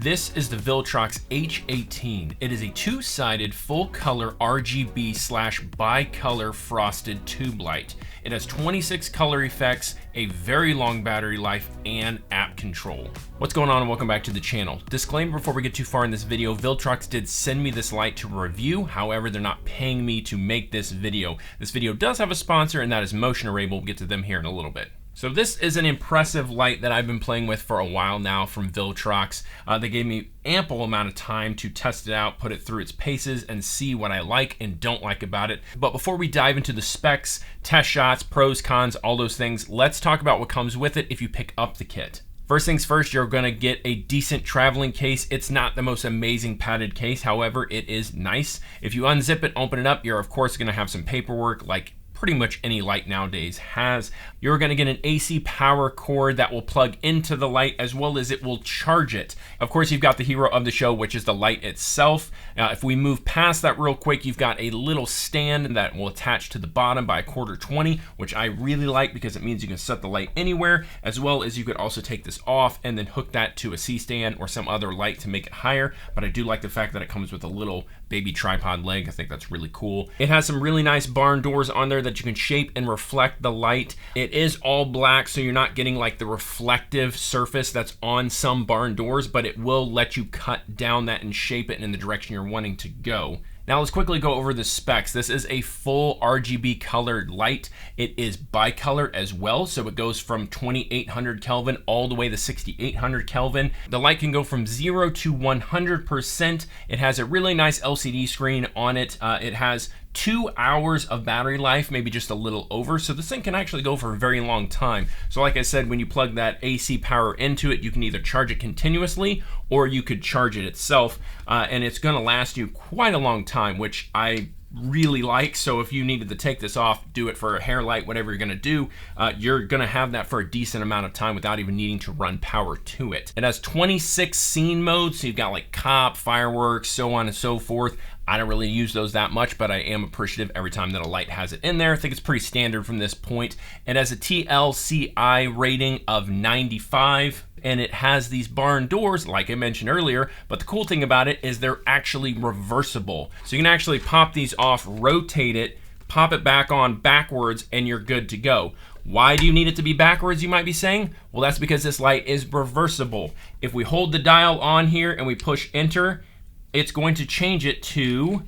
This is the Viltrox H18. It is a two-sided full-color RGB/bicolor frosted tube light. It has 26 color effects, a very long battery life, and app control. What's going on, and welcome back to the channel. Disclaimer before we get too far in this video, Viltrox did send me this light to review. However, they're not paying me to make this video. This video does have a sponsor, and that is Motion Array. We'll get to them here in a little bit. So this is an impressive light that I've been playing with for a while now from Viltrox. They gave me ample amount of time to test it out, put it through its paces, and see what I like and don't like about it. But before we dive into the specs, test shots, pros, cons, all those things, let's talk about what comes with it if you pick up the kit. First things first, you're gonna get a decent traveling case. It's not the most amazing padded case, however, it is nice. If you unzip it, open it up, you're of course gonna have some paperwork like pretty much any light nowadays has. You're gonna get an AC power cord that will plug into the light, as well as it will charge it. Of course, you've got the hero of the show, which is the light itself. Now, if we move past that real quick, you've got a little stand that will attach to the bottom by 1/4-20, which I really like because it means you can set the light anywhere, as well as you could also take this off and then hook that to a C-stand or some other light to make it higher. But I do like the fact that it comes with a little baby tripod leg. I think that's really cool. It has some really nice barn doors on there that you can shape and reflect the light. It is all black, so you're not getting like the reflective surface that's on some barn doors, but it will let you cut down that and shape it in the direction you're wanting to go. Now let's quickly go over the specs. This is a full RGB colored light. It is bicolor as well, so it goes from 2800 Kelvin all the way to 6800 Kelvin. The light can go from 0 to 100%. It has a really nice LCD screen on it. It has 2 hours of battery life, maybe just a little over, so this thing can actually go for a very long time. So like I said, when you plug that AC power into it, you can either charge it continuously or you could charge it itself, and it's gonna last you quite a long time, which I really like. So if you needed to take this off, do it for a hair light, whatever you're gonna do, you're gonna have that for a decent amount of time without even needing to run power to it. It has 26 scene modes, so you've got like cop, fireworks, so on and so forth. I don't really use those that much, but I am appreciative every time that a light has it in there. I think it's pretty standard from this point. It has a TLCI rating of 95, and it has these barn doors, like I mentioned earlier, but the cool thing about it is they're actually reversible. So you can actually pop these off, rotate it, pop it back on backwards, and you're good to go. Why do you need it to be backwards, you might be saying? Well, that's because this light is reversible. If we hold the dial on here and we push enter, it's going to change it to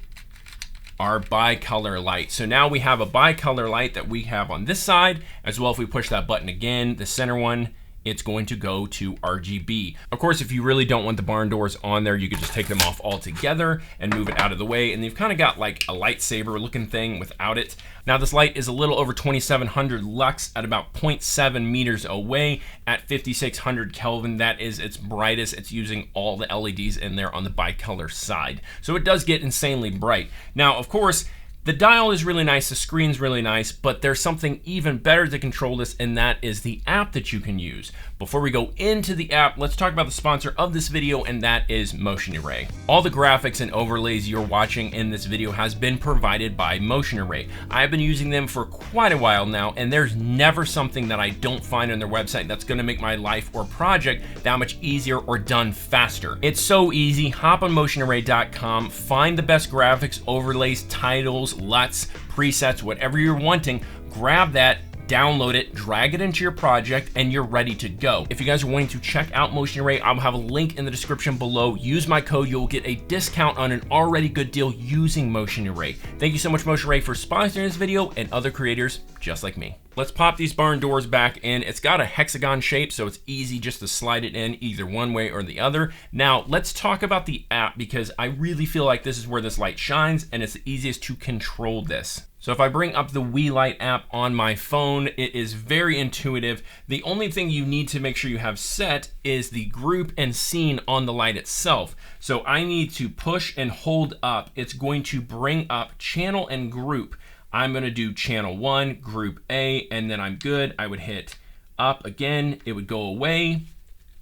our bicolor light. So now we have a bicolor light that we have on this side, as well. If we push that button again, the center one, it's going to go to RGB. Of course, if you really don't want the barn doors on there, you could just take them off altogether and move it out of the way, and you've kind of got like a lightsaber looking thing without it. Now this light is a little over 2700 lux at about 0.7 meters away at 5600 Kelvin. That is its brightest. It's using all the LEDs in there on the bicolor side. So it does get insanely bright. Now, of course, the dial is really nice, the screen's really nice, but there's something even better to control this, and that is the app that you can use. Before we go into the app, let's talk about the sponsor of this video, and that is Motion Array. All the graphics and overlays you're watching in this video has been provided by Motion Array. I've been using them for quite a while now, and there's never something that I don't find on their website that's gonna make my life or project that much easier or done faster. It's so easy. Hop on motionarray.com, find the best graphics, overlays, titles, LUTs, presets, whatever you're wanting, grab that, download it, drag it into your project, and you're ready to go. If you guys are wanting to check out Motion Array, I'll have a link in the description below. Use my code, you'll get a discount on an already good deal using Motion Array. Thank you so much, Motion Array, for sponsoring this video and other creators just like me. Let's pop these barn doors back in. It's got a hexagon shape, so it's easy just to slide it in either one way or the other. Now, let's talk about the app, because I really feel like this is where this light shines, and it's the easiest to control this. So if I bring up the WeLight app on my phone, it is very intuitive. The only thing you need to make sure you have set is the group and scene on the light itself. So I need to push and hold up. It's going to bring up channel and group. I'm gonna do channel 1, group A, and then I'm good. I would hit up again, it would go away,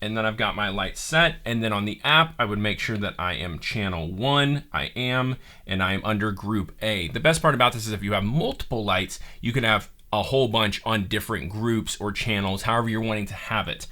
and then I've got my light set. And then on the app, I would make sure that I am channel 1, I am, and I am under group A. The best part about this is if you have multiple lights, you can have a whole bunch on different groups or channels, however you're wanting to have it.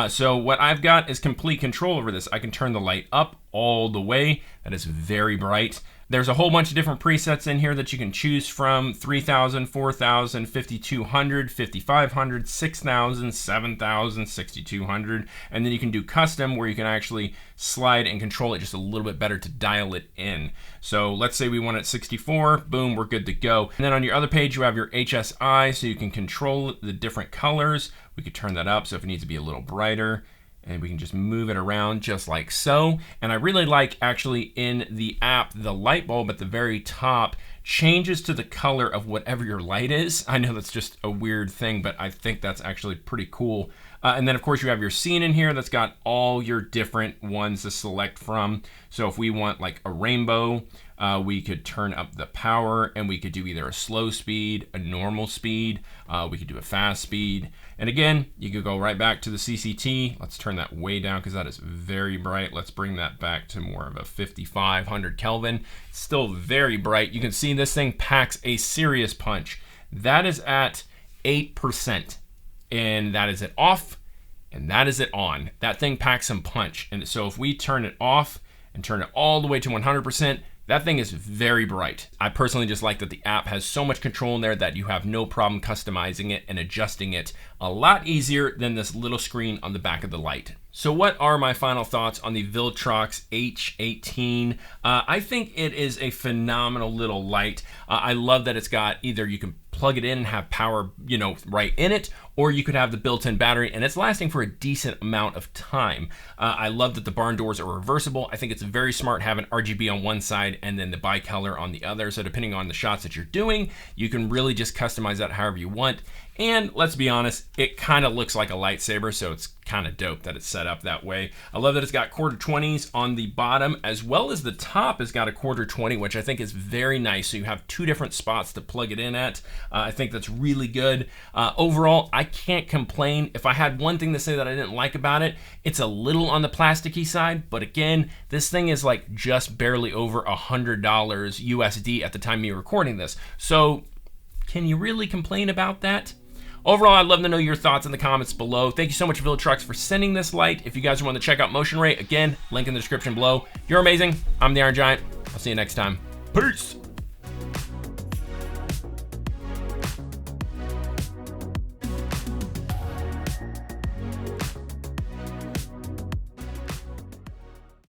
So what I've got is complete control over this. I can turn the light up all the way. That is very bright. There's a whole bunch of different presets in here that you can choose from: 3000, 4000, 5200, 5500, 6000, 7000, 6200. And then you can do custom, where you can actually slide and control it just a little bit better to dial it in. So let's say we want it 64, boom, we're good to go. And then on your other page, you have your HSI, so you can control the different colors. We could turn that up, so if it needs to be a little brighter, and we can just move it around just like so. And I really like, actually, in the app, the light bulb at the very top changes to the color of whatever your light is. I know that's just a weird thing, but I think that's actually pretty cool. And then of course you have your scene in here that's got all your different ones to select from. So if we want like a rainbow, we could turn up the power, and we could do either a slow speed, a normal speed, we could do a fast speed. And again, you could go right back to the CCT. Let's turn that way down because that is very bright. Let's bring that back to more of a 5500 Kelvin. It's still very bright. You can see this thing packs a serious punch. That is at 8%. And that is it off, and that is it on. That thing packs some punch. And so if we turn it off and turn it all the way to 100%, that thing is very bright. I personally just like that the app has so much control in there that you have no problem customizing it and adjusting it a lot easier than this little screen on the back of the light. So what are my final thoughts on the Viltrox H18? I think it is a phenomenal little light. I love that it's got, either you can plug it in and have power, you know, right in it, or you could have the built-in battery, and it's lasting for a decent amount of time. I love that the barn doors are reversible. I think it's very smart having RGB on one side and then the bicolor on the other. So depending on the shots that you're doing, you can really just customize that however you want. And let's be honest, it kind of looks like a lightsaber, so it's kind of dope that it's set up that way. I love that it's got quarter 20s on the bottom, as well as the top has got a quarter 20, which I think is very nice. So you have two different spots to plug it in at. I think that's really good. Overall, I can't complain. If I had one thing to say that I didn't like about it, it's a little on the plasticky side, but again, this thing is like just barely over $100 USD at the time of me recording this. So can you really complain about that? Overall, I'd love to know your thoughts in the comments below. Thank you so much, Viltrox, for sending this light. If you guys want to check out Motion Ray, again, link in the description below. You're amazing. I'm the Iron Giant. I'll see you next time. Peace.